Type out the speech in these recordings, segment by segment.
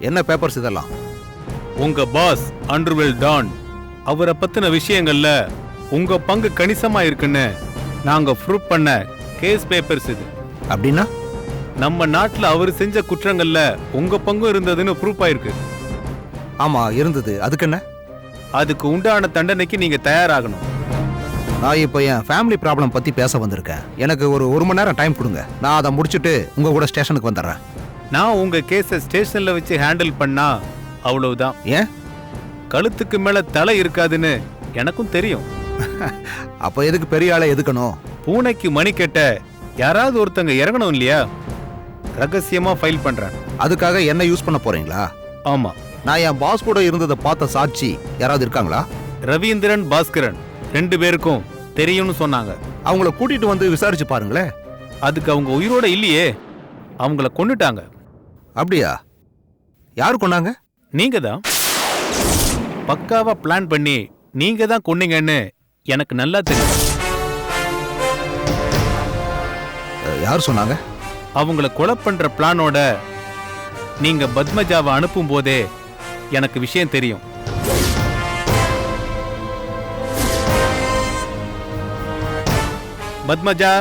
என்ன பேப்பர்ஸ் இதெல்லாம்? உங்க பாஸ் அண்டர்வெல் டான் அவரை பத்தின விஷயங்கள்ல உங்க பங்கு கணிசமா இருக்குன்னு நாங்க ப்ரூவ் பண்ண கேஸ் பேப்பர்ஸ் இது. அப்படின்னா? நம்ம நாட்டுல அவர் செஞ்ச குற்றங்கள்ல உங்க பங்கும் இருந்ததுன்னு ப்ரூஃப் ஆயிருக்கு. ஆமா இருந்தது. அதுக்கு என்ன? அதுக்கு உண்டான தண்டனைக்கு நீங்க தயாராகணும். நான் இப்போ என் ஃபேமிலி ப்ராப்ளம் பத்தி பேச வந்திருக்கேன். எனக்கு ஒரு மணி நேரம் டைம் கொடுங்க. நான் அதை முடிச்சுட்டு உங்க கூட ஸ்டேஷனுக்கு வந்துடுறேன். நான் உங்க கேஸை ஸ்டேஷன்ல வச்சு ஹேண்டில் பண்ணா அவ்வளவுதான். ஏன்? கழுத்துக்கு மேல தலை இருக்காதுன்னு எனக்கும் தெரியும். அப்ப எதுக்கு பெரிய ஆளை எதுக்கணும்? பூனைக்கு மணி கெட்ட யாராவது ஒருத்தங்க இறங்கணும் இல்லையா? ரகசியமா ஃபைல் பண்றேன். அதுக்காக என்ன யூஸ் பண்ண போறீங்களா? ஆமா. நான் என் பாஸ் கூட இருந்ததை பார்த்த சாட்சி யாராவது இருக்காங்களா? ரவீந்திரன், பாஸ்கரன் 2 பேருக்கும் தெரியும்னு சொன்னாங்க. அவங்கள கூட்டிட்டு வந்து விசாரிச்சு பாருங்களேன். அதுக்கு அவங்க உயிரோட இல்லையே, அவங்கள கொன்னுட்டாங்க. அப்படியா? யாரு கொன்னாங்க? நீங்க தான். பக்காவா பிளான் பண்ணி நீங்க தான் கொன்னீங்கன்னு எனக்கு நல்லா தெரியும். யார் சொன்னாங்க? அவங்கள கொலை பண்ற பிளானோட நீங்க பத்மஜாவை அனுப்பும் போதே எனக்கு விஷயம் தெரியும். பத்மஜா,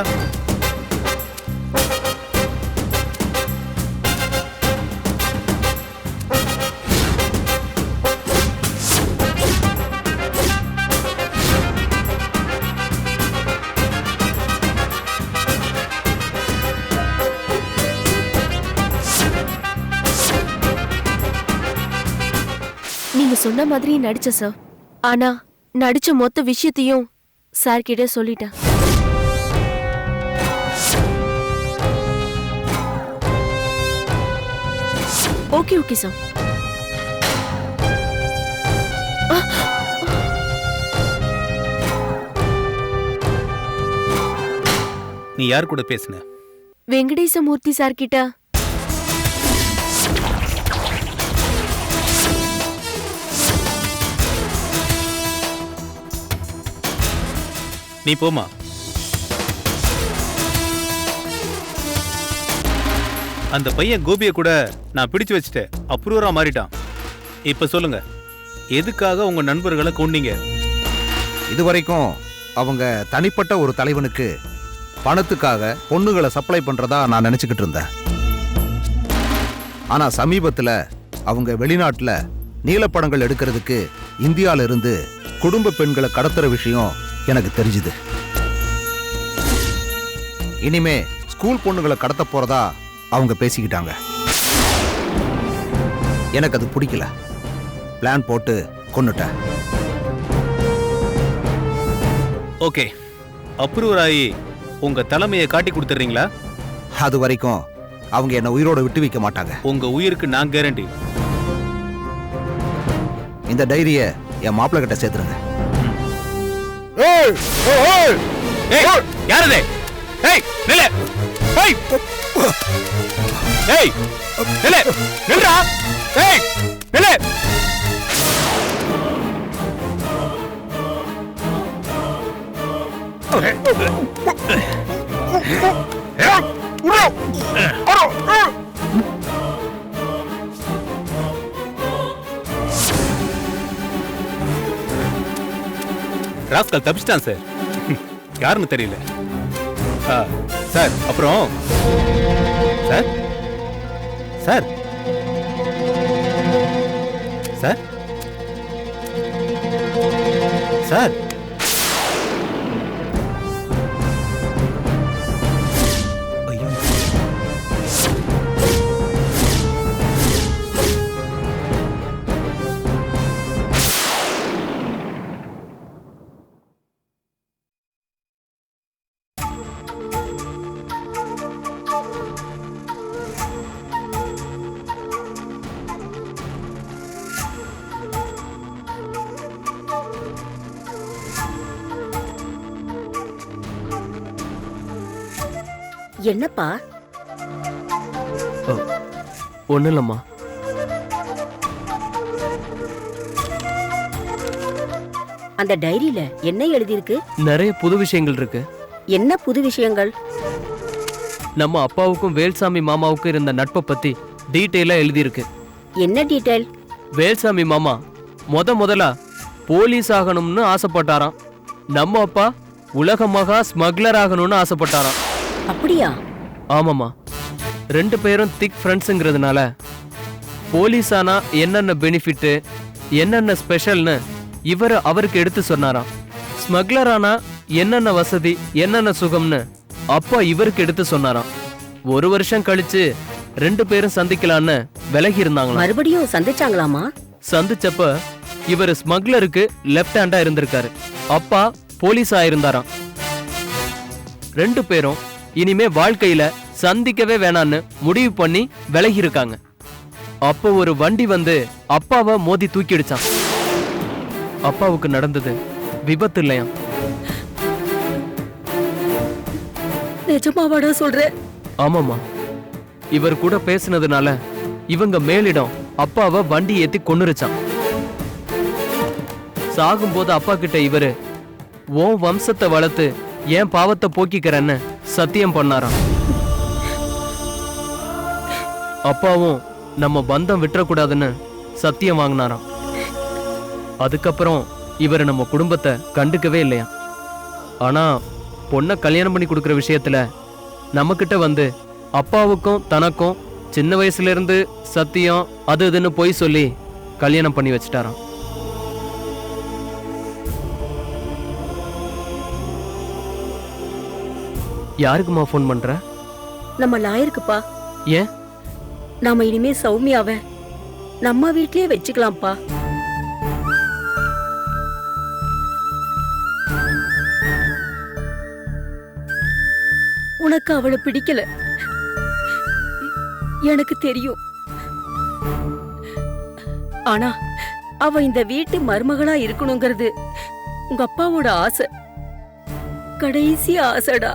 நீங்க சொன்ன மாதிரி நடிச்ச சார். ஆனா நடிச்ச மொத்த விஷயத்தையும் சார் கிட்ட சொல்லிட்டேன். Okay sir. நீ யார் கூட பேசுன? வெங்கடேசமூர்த்தி சார் கிட்ட. நீ போமா. அந்த பையன் கோபியை கூட நான் பிடிச்சு வச்சுட்டேன். அப்ரூவரா மாறிட்டான். இப்ப சொல்லுங்க, எதுக்காக உங்க நண்பர்களை கொன்னீங்க? இதுவரைக்கும் அவங்க தனிப்பட்ட ஒரு தலைவனுக்கு பணத்துக்காக பொண்ணுகளை சப்ளை பண்றதா நான் நினைச்சுக்கிட்டு இருந்தேன். ஆனா சமீபத்துல அவங்க வெளிநாட்டுல நீலப்படங்கள் எடுக்கிறதுக்கு இந்தியால இருந்து குடும்ப பெண்களை கடத்துற விஷயம் எனக்கு தெரிஞ்சுது. இனிமே ஸ்கூல் பொண்ணுகளை கடத்த போறதா அவங்க பேசிக்கிட்டாங்க. எனக்கு அது பிடிக்கல. பிளான் போட்டு கொன்னுட்டேன். ஓகே, அப்ரூவர் ஆகி உங்க தலைமையை காட்டி கொடுத்துறீங்களா? அது வரைக்கும் அவங்க என்ன உயிரோட விட்டு வைக்க மாட்டாங்க. உங்க உயிருக்கு நான் கேரண்டி. இந்த டைரிய என் மாப்பிள்ளை கிட்ட சேர்த்துருங்க. யாரது? ஏய் நில்ல. ஏய் ஏய் நில்ல. நில்றா. ஏய் நில்ல. Rascal தப்பிச்சிட்டான் sir. யாருன்னு தெரியல சார். அப்புறம் சார் சார் சார் சார் ஐயோ. என்னப்பா? ஒன்றும் இல்லைம்மா. அந்த டைரியில என்ன எழுதியிருக்கு? நிறைய புது விஷயங்கள் இருக்கு. என்ன புது விஷயங்கள்? நம்ம அப்பாவுக்கும் வேல்சாமி மாமாவுக்கும் இருந்த நட்பை பத்தி டீட்டெயிலா எழுதியிருக்கு. என்ன டீடைல்? வேல்சாமி மாமா முதலா போலீஸ் ஆகணும்னு ஆசைப்பட்டாராம். நம்ம அப்பா உலக மகா ஸ்மக்லர் ஆகணும்னு ஆசைப்பட்டாராம். அப்படியா? ஆமாம்மா, 2 பேரும் திக் ஃப்ரெண்ட்ஸுங்கிறதுனால போலீஸ் ஆனா என்னென்ன பெனிஃபிட்டு என்னென்ன ஸ்பெஷல்னு அவருக்கு எடுத்து சொன்னாராம். ஸ்மக்லர் ஆனா என்னென்ன வசதி என்னென்ன சுகம்னு அப்பா இவருக்கு எடுத்து சொன்னாராம். 1 வருஷம் கழிச்சு 2 பேரும் சந்திக்கலான்னு விலகி இருந்தாங்களா. மறுபடியும் சந்திச்சாங்களாமா? சந்திச்சப்ப இவர் ஸ்மக்லருக்கு லெஃப்ட் ஹேண்டா இருந்திருக்காரு, அப்பா போலீஸ் ஆயிருந்தாராம். 2 பேரும் இனிமே வாழ்க்கையில சந்திக்கவே வேணான்னு முடிவு பண்ணி விலகி இருக்காங்க. அப்போ ஒரு வண்டி வந்து அப்பாவை மோதி தூக்கிடுச்சான். அப்பாவுக்கு நடந்தது விபத்து இல்லையா. நிஜமாவாடா சொல்ற? ஆமாமா, இவர் கூட பேசினதுனால இவங்க மேலிடம் அப்பாவை வண்டி ஏத்தி கொன்னுருச்சான். சாகும்போது அப்பா கிட்ட இவரு உன் வம்சத்தை வளர்த்து என் பாவத்தை போக்கிக்கிறேன்னு சத்தியம் பண்ணாராம். அப்பாவும் நம்ம பந்தம் விட்டுறக்கூடாதுன்னு சத்தியம் வாங்கினாராம். அதுக்கப்புறம் இவர் நம்ம குடும்பத்தை கண்டுக்கவே இல்லையா. ஆனா பொண்ணை கல்யாணம் பண்ணி கொடுக்குற விஷயத்துல நம்ம கிட்ட வந்து அப்பாவுக்கும் தனக்கும் சின்ன வயசுல இருந்து சத்தியம் அது இதுன்னு போய் சொல்லி கல்யாணம் பண்ணி வச்சிட்டாராம். யாருக்குமா ஃபோன் பண்ற? நம்ம லாயருக்குப்பா. ஏன்? நாம இனிமே சௌமியாவ நம்ம வீட்லயே வச்சுக்கலாம்ப்பா. உனக்கு அவளை பிடிக்கல, எனக்கு தெரியும். ஆனா அவ இந்த வீட்டு மருமகளா இருக்கணுங்கிறது உங்க அப்பாவோட ஆசை, கடைசி ஆசைடா.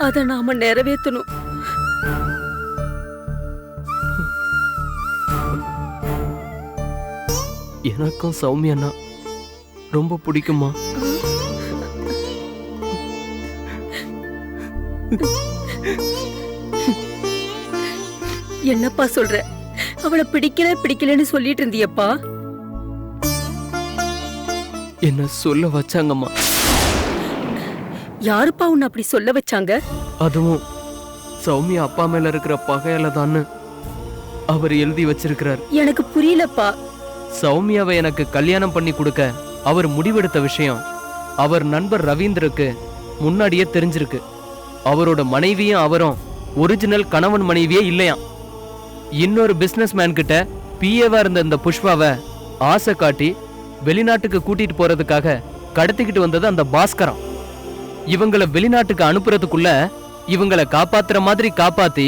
அத நாம நிறைவேற்றணும். எனக்கும் சௌமியண்ணா ரொம்ப பிடிக்குமா. என்னப்பா சொல்ற? அவளை பிடிக்கலன்னு சொல்லிட்டு இருந்தியப்பா. என்ன சொல்ல வச்சாங்கம்மா. யாருப்பா உன்னை அப்படி சொல்ல வச்சாங்க? அதுவும் சௌமியா அப்பா மேல இருக்கிற பகையால தான்னு அவர் எழுதி வச்சிருக்கிறார். எனக்கு புரியலப்பா. சௌமியாவை எனக்கு கல்யாணம் பண்ணி கொடுக்க அவர் முடிவெடுத்த விஷயம் அவர் நண்பர் ரவீந்திருக்கு முன்னாடியே தெரிஞ்சிருக்கு. அவரோட மனைவியும் அவரும் ஒரிஜினல் கணவன் மனைவியே இல்லையாம். இன்னொரு பிசினஸ் மேன் கிட்ட பிஏவா இருந்த இந்த புஷ்பாவை ஆசை காட்டி வெளிநாட்டுக்கு கூட்டிட்டு போறதுக்காக கடத்திக்கிட்டு வந்தது அந்த பாஸ்கரம். இவங்களை வெளிநாட்டுக்கு அனுப்புறதுக்குள்ள இவங்களை காப்பாத்துற மாதிரி காப்பாத்தி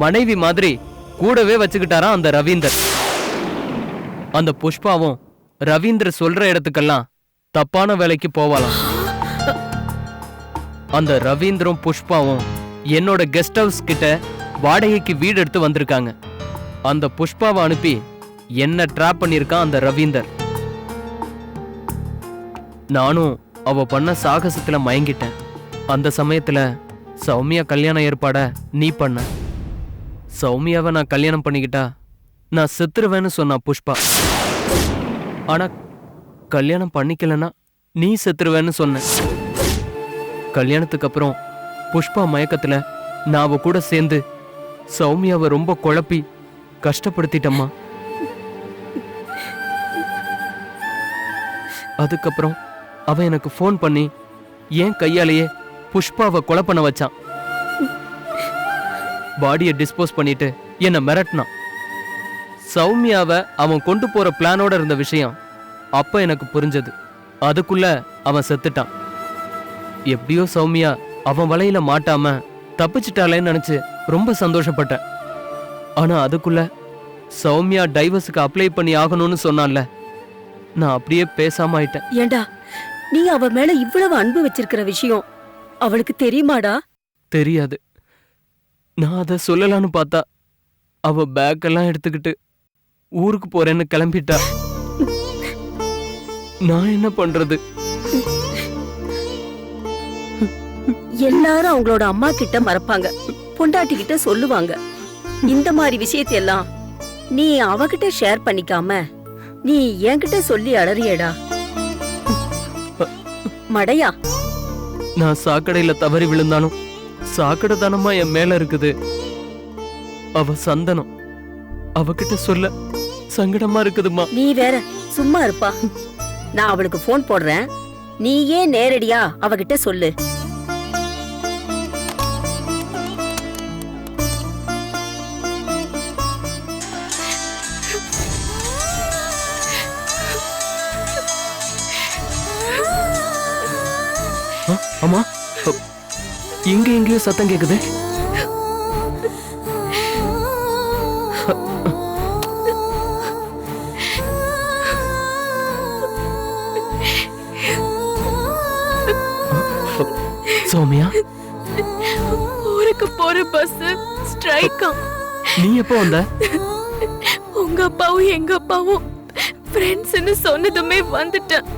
மனைவி மாதிரி கூடவே வச்சுக்கிட்டாராம் அந்த ரவீந்தர். அந்த புஷ்பாவும் ரவீந்தர் சொல்ற இடத்துக்கெல்லாம் தப்பான வேலைக்கு போவாளாம். அந்த ரவீந்திரம் புஷ்பாவும் என்னோட கெஸ்ட் ஹவுஸ் கிட்ட வாடகைக்கு வீடு எடுத்து வந்திருக்காங்க. அந்த புஷ்பாவை அனுப்பி என்ன ட்ராப் பண்ணிருக்கான் அந்த ரவீந்தர். நானும் அவ பண்ண சாகசத்துல மயங்கிட்டேன். அந்த சமயத்துல சௌமியா கல்யாண ஏற்பாட நீ பண்ண. சௌமியாவை நான் கல்யாணம் பண்ணிக்கிட்டா நான் செத்துருவேன்னு சொன்னா புஷ்பா. ஆனா கல்யாணம் பண்ணிக்கலன்னா நீ செத்துருவேன்னு சொன்ன. கல்யாணத்துக்கு அப்புறம் புஷ்பா மயக்கத்துல நான் அவ கூட சேர்ந்து சௌமியாவை ரொம்ப குழப்பி கஷ்டப்படுத்திட்டம்மா. அதுக்கப்புறம் அவன் எனக்கு ஃபோன் பண்ணி என் கையாலேயே புஷ்பாவை கொலை பண்ண வச்சான். பாடியை டிஸ்போஸ் பண்ணிட்டு என்ன மிரட்டினான். சௌமியாவை அவன் கொண்டு போற பிளானோட இருந்த விஷயம் அப்ப எனக்கு புரிஞ்சது. அதுக்குள்ள அவன் செத்துட்டான். எப்படியோ சௌமியா அவன் வலையில மாட்டாம தப்பிச்சிட்டாளேன்னு நினைச்சு ரொம்ப சந்தோஷப்பட்டேன். ஆனா அதுக்குள்ள சௌமியா டைவர்ஸுக்கு அப்ளை பண்ணி ஆகணும்னு சொன்னான்ல, நான் அப்படியே பேசாம ஆயிட்டேன். ஏண்டா, நீ அவ மேல இவ்வளவு அன்பு வச்சிருக்கிற விஷயம் அவளுக்கு தெரியுமாடா? தெரியாது. நான் அதை சொல்லலான்னு பார்த்தா அவ பேக் எல்லாம் எடுத்துக்கிட்டு ஊருக்கு போறேன்னு கிளம்பிட்டா. நான் என்ன பண்றது? எல்லாரும் அவங்களோட அம்மா கிட்ட மறப்பாங்க. பொண்டாட்டிக்கிட்ட சொல்லுவாங்க. இந்த மாதிரி விஷயத்தையெல்லாம் நீ அவகிட்ட ஷேர் பண்ணிக்காம நீ என்கிட்ட சொல்லி அலறியடா மடையா. நான் சாக்கடையில தவறி விழுந்தாலும் சாக்கடை தானமா என் மேல இருக்குது. அவ சந்தனம், அவகிட்ட சொல்ல சங்கடமா இருக்குதுமா. நீ வேற சும்மா இருப்பா. நான் அவளுக்கு போன் போடுறேன், நீ ஏன் நேரடியா அவகிட்ட சொல்லு. அம்மா, எங்க எங்கேயோ சத்தம் கேக்குது. சௌமியா, ஊருக்கு போற பஸ் ஸ்ட்ரைக்கா. நீ எப்போ வந்த? உங்க அப்பாவும் எங்க அப்பாவும் ஃப்ரெண்ட்ஸ்னு சொன்னதுமே வந்துட்டேன்.